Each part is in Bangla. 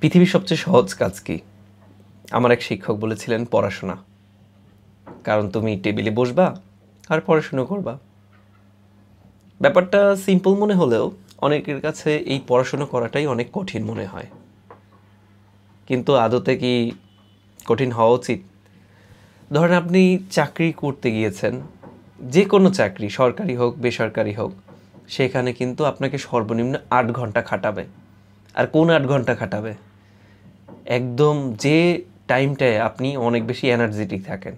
পৃথিবীর সবচেয়ে সহজ কাজ কি? আমার এক শিক্ষক বলেছিলেন পড়াশোনা। কারণ তুমি টেবিলে বসবা আর পড়াশুনো করবা। ব্যাপারটা সিম্পল মনে হলেও অনেকের কাছে এই পড়াশুনো করাটাই অনেক কঠিন মনে হয়। কিন্তু আদতে কি কঠিন হওয়া উচিত? ধরেন আপনি চাকরি করতে গিয়েছেন, যে কোনো চাকরি, সরকারি হোক বেসরকারি হোক, সেখানে কিন্তু আপনাকে সর্বনিম্ন 8 ঘন্টা খাটাবে। আর কোন 8 ঘন্টা খাটাবে? একদম যে টাইমটায় আপনি অনেক বেশি এনার্জেটিক থাকেন,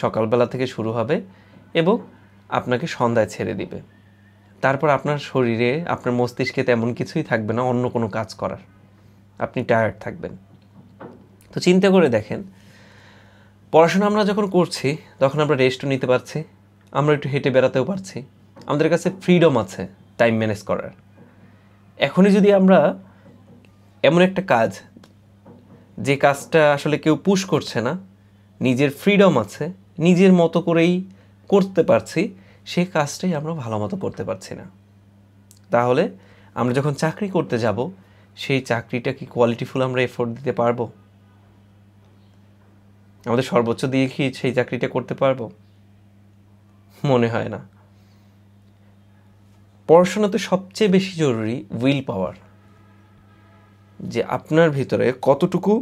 সকালবেলা থেকে শুরু হবে এবং আপনাকে সন্ধ্যায় ছেড়ে দিবে। তারপর আপনার শরীরে, আপনার মস্তিষ্কে তেমন কিছুই থাকবে না অন্য কোনো কাজ করার, আপনি টায়ার্ড থাকবেন। তো চিন্তা করে দেখেন, পড়াশোনা আমরা যখন করছি তখন আমরা রেস্টও নিতে পারছি, আমরা একটু হেঁটে বেড়াতেও পারছি, আমাদের কাছে ফ্রিডম আছে টাইম ম্যানেজ করার। এখনই যদি আমরা এমন একটা কাজ, যে কাজটা আসলে কেউ পুশ করছে না, নিজের ফ্রিডম আছে, নিজের মতো করেই করতে পারছি, সেই কাজটাই আমরা ভালো মতো করতে পারছি না, তাহলে আমরা যখন চাকরি করতে যাব সেই চাকরিটা কি কোয়ালিটিফুল আমরা এফোর্ট দিতে পারবো? আমাদের সর্বোচ্চ দিয়ে কি সেই চাকরিটা করতে পারবো? মনে হয় না। পড়াশোনাতে সবচেয়ে বেশি জরুরি উইল পাওয়ার, যে আপনার ভিতরে কতটুকু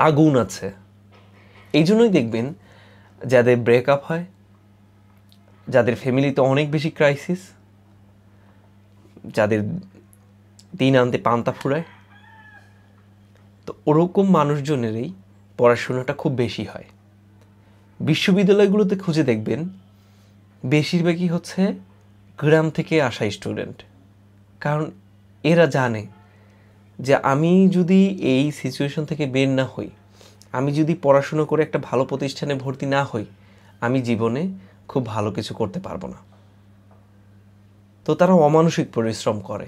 আগুন আছে। এই জন্যই দেখবেন যাদের ব্রেকআপ হয়, যাদের ফ্যামিলিতে অনেক বেশি ক্রাইসিস, যাদের দিন আনতে পান্তা ফুরায়, তো ওরকম মানুষজনেরই পড়াশোনাটা খুব বেশি হয়। বিশ্ববিদ্যালয়গুলোতে খুঁজে দেখবেন বেশিরভাগই হচ্ছে গ্রাম থেকে আসা স্টুডেন্ট। কারণ এরা জানে যে আমি যদি এই সিচুয়েশন থেকে বের না হই, আমি যদি পড়াশুনো করে একটা ভালো প্রতিষ্ঠানে ভর্তি না হই, আমি জীবনে খুব ভালো কিছু করতে পারবো না। তো তারা অমানসিক পরিশ্রম করে,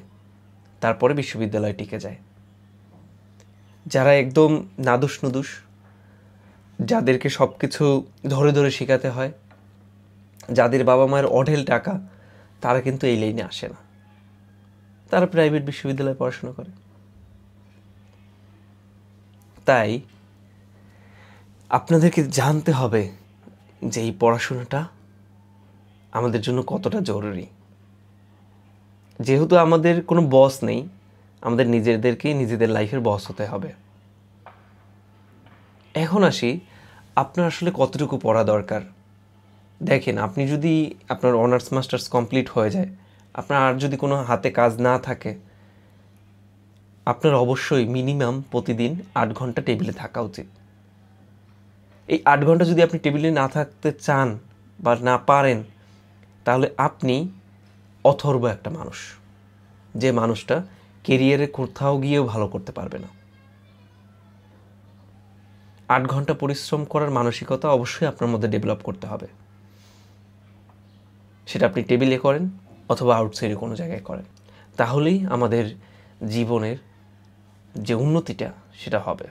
তারপরে বিশ্ববিদ্যালয়ে টিকে যায়। যারা একদম নাদুস নুদুস, যাদেরকে সব কিছু ধরে ধরে শেখাতে হয়, যাদের বাবা মায়ের অঢেল টাকা, তারা কিন্তু এই লাইনে আসে না, তারা প্রাইভেট বিশ্ববিদ্যালয়ে পড়াশোনা করে। তাই আপনাদেরকে জানতে হবে যে এই পড়াশোনাটা আমাদের জন্য কতটা জরুরি। যেহেতু আমাদের কোনো বস নেই, আমাদের নিজেদেরকেই নিজেদের লাইফের বস হতে হবে। এখন আসি, আপনার আসলে কতটুকু পড়া দরকার। দেখেন, আপনি যদি আপনার অনার্স মাস্টার্স কমপ্লিট হয়ে যায়, আপনার আর যদি কোনো হাতে কাজ না থাকে, আপনার অবশ্যই মিনিমাম প্রতিদিন 8 ঘন্টা টেবিলে থাকা উচিত। এই 8 ঘন্টা যদি আপনি টেবিলে না থাকতে চান বা না পারেন, তাহলে আপনি অথর্ব একটা মানুষ, যে মানুষটা কেরিয়ারে কোথাও গিয়েও ভালো করতে পারবে না। 8 ঘন্টা পরিশ্রম করার মানসিকতা অবশ্যই আপনার মধ্যে ডেভেলপ করতে হবে। সেটা আপনি টেবিলে করেন অথবা আউটসাইডে কোনো জায়গায় করেন, তাহলেই আমাদের জীবনের যে উন্নতিটা সেটা হবে।